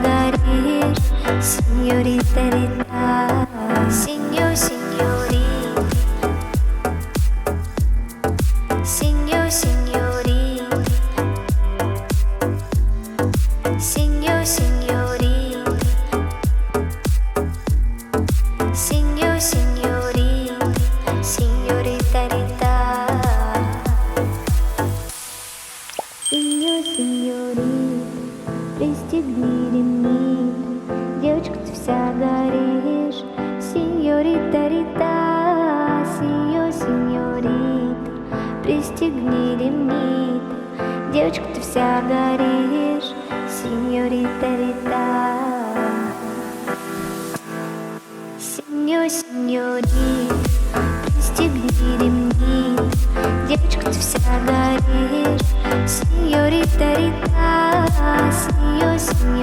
горишь, сеньорита Рита. Сеньор, сеньорит, сеньор, сеньорит, сеньор, сеньорит, сеньор, сеньорит, сеньорита Рита. Сеньор, сеньорит, пристегни ремни, девочка, ты вся горишь, сеньорита Рита. Сеньор, сеньорит, пристегни ремни, девочка, ты вся горишь, сеньорита Рита. Сеньор, сеньорит, пристегни ремни, девочка, ты вся горишь, сеньорита Рита. Сеньор, сеньорит,